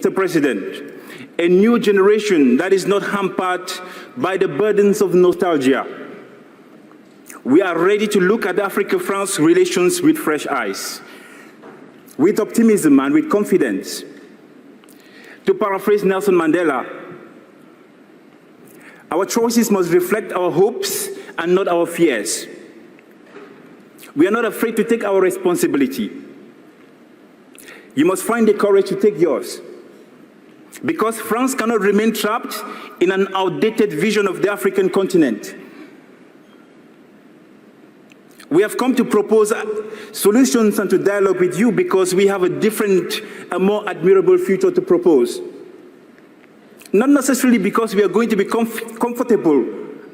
Mr. President, a new generation that is not hampered by the burdens of nostalgia. We are ready to look at Africa-France relations with fresh eyes, with optimism and with confidence. To paraphrase Nelson Mandela, our choices must reflect our hopes and not our fears. We are not afraid to take our responsibility. You must find the courage to take yours. Because France cannot remain trapped in an outdated vision of the African continent. We have come to propose solutions and to dialogue with you because we have a different, a more admirable future to propose. Not necessarily because we are going to be comfortable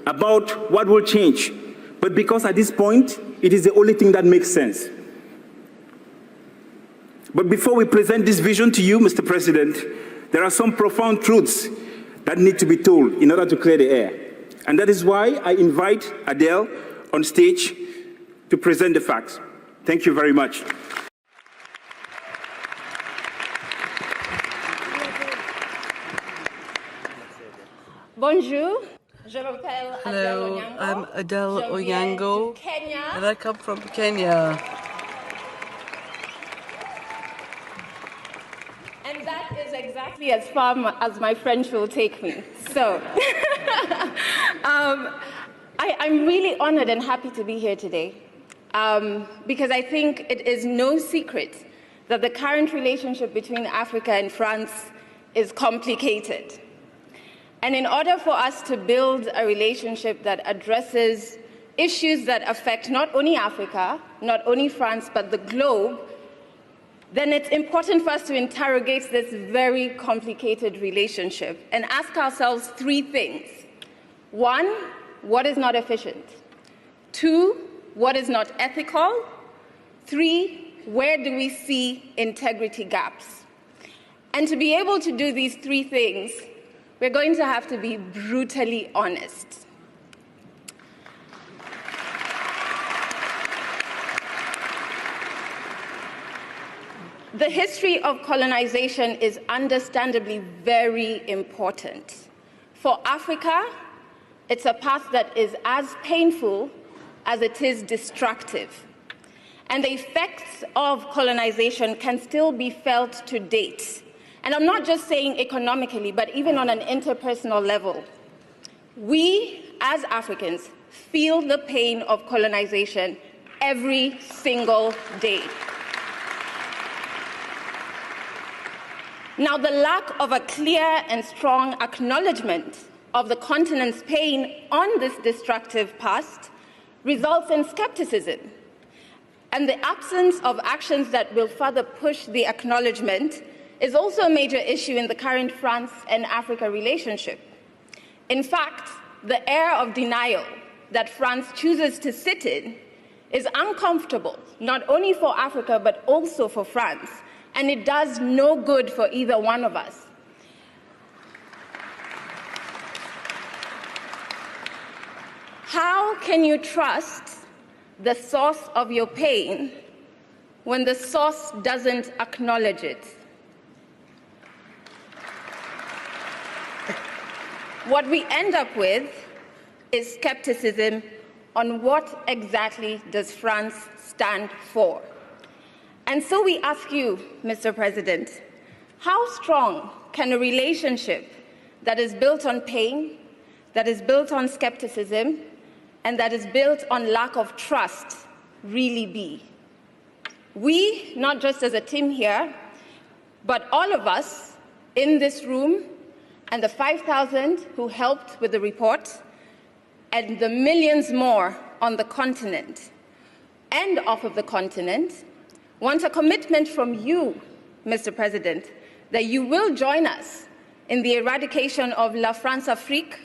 about what will change, but because at this point, it is the only thing that makes sense. But before we present this vision to you, Mr. President, there are some profound truths that need to be told in order to clear the air. And that is why I invite Adele on stage to present the facts. Thank you very much. Bonjour. Je m'appelle Adele Hello, Onyango. I'm Adele Je viens Onyango, de Kenya. and I come from Kenya. And that is exactly as far as my French will take me. So, I'm really honored and happy to be here today because I think it is no secret that the current relationship between Africa and France is complicated. And in order for us to build a relationship that addresses issues that affect not only Africa, not only France, but the globe, then it's important for us to interrogate this very complicated relationship and ask ourselves three things. One, what is not efficient? Two, what is not ethical? Three, where do we see integrity gaps? And to be able to do these three things, we're going to have to be brutally honest. The history of colonization is understandably very important. For Africa, it's a path that is as painful as it is destructive. And the effects of colonization can still be felt to date. And I'm not just saying economically, but even on an interpersonal level. We, as Africans, feel the pain of colonization every single day. Now, the lack of a clear and strong acknowledgement of the continent's pain on this destructive past results in skepticism. And the absence of actions that will further push the acknowledgement is also a major issue in the current France and Africa relationship. In fact, the air of denial that France chooses to sit in is uncomfortable, not only for Africa, but also for France. And it does no good for either one of us. How can you trust the source of your pain when the source doesn't acknowledge it? What we end up with is skepticism on what exactly does France stand for. And so we ask you, Mr. President, how strong can a relationship that is built on pain, that is built on skepticism, and that is built on lack of trust really be? We, not just as a team here, but all of us in this room, and the 5,000 who helped with the report, and the millions more on the continent and off of the continent, want a commitment from you, Mr. President, that you will join us in the eradication of La France-Afrique,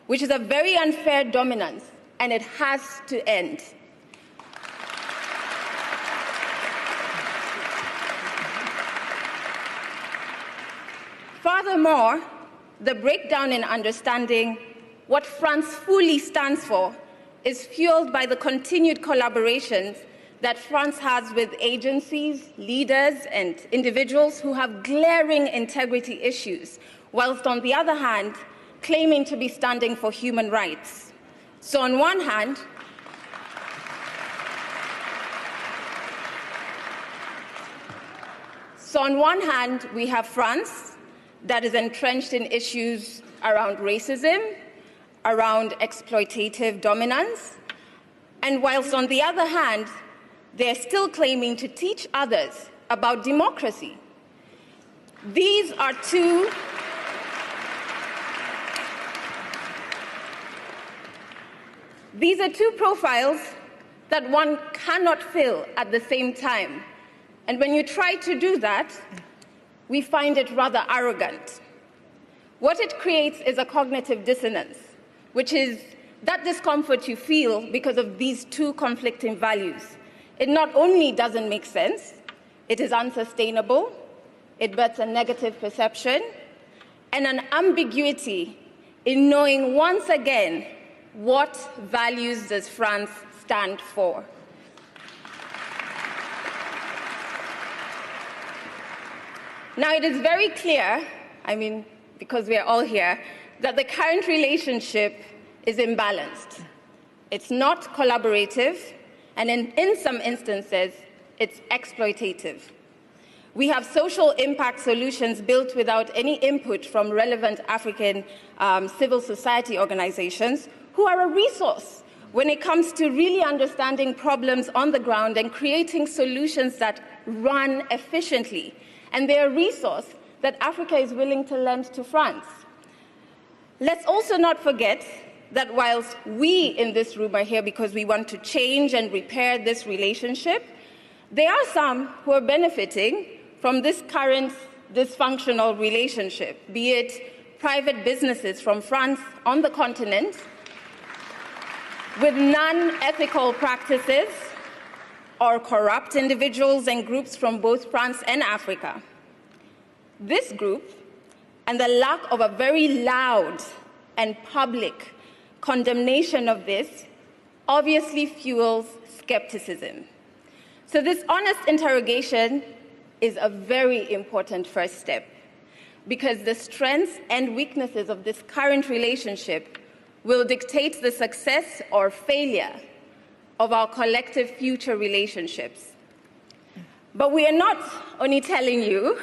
which is a very unfair dominance, and it has to end. Furthermore, the breakdown in understanding what France fully stands for is fueled by the continued collaborations that France has with agencies, leaders, and individuals who have glaring integrity issues, whilst on the other hand, claiming to be standing for human rights. So on one hand, we have France that is entrenched in issues around racism, around exploitative dominance, and whilst on the other hand, they're still claiming to teach others about democracy. These are two profiles that one cannot fill at the same time. And when you try to do that, we find it rather arrogant. What it creates is a cognitive dissonance, which is that discomfort you feel because of these two conflicting values. It not only doesn't make sense, it is unsustainable, it births a negative perception, and an ambiguity in knowing once again what values does France stand for. Now, it is very clear, because we are all here, that the current relationship is imbalanced. It's not collaborative, and in some instances, it's exploitative. We have social impact solutions built without any input from relevant African civil society organizations who are a resource when it comes to really understanding problems on the ground and creating solutions that run efficiently. And they're a resource that Africa is willing to lend to France. Let's also not forget that whilst we in this room are here because we want to change and repair this relationship, there are some who are benefiting from this current dysfunctional relationship, be it private businesses from France on the continent with non-ethical practices, or corrupt individuals and groups from both France and Africa. This group, and the lack of a very loud and public condemnation of this, obviously fuels skepticism. So this honest interrogation is a very important first step, because the strengths and weaknesses of this current relationship will dictate the success or failure of our collective future relationships. But we are not only telling you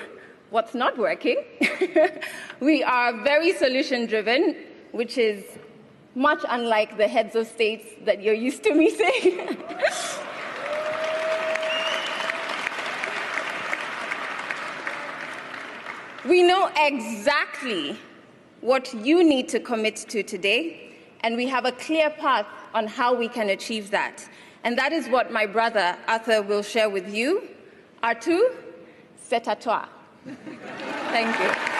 what's not working, we are very solution-driven, which is much unlike the heads of states that you're used to me saying. We know exactly what you need to commit to today, and we have a clear path on how we can achieve that. And that is what my brother Arthur will share with you. Arthur, c'est à toi. Thank you.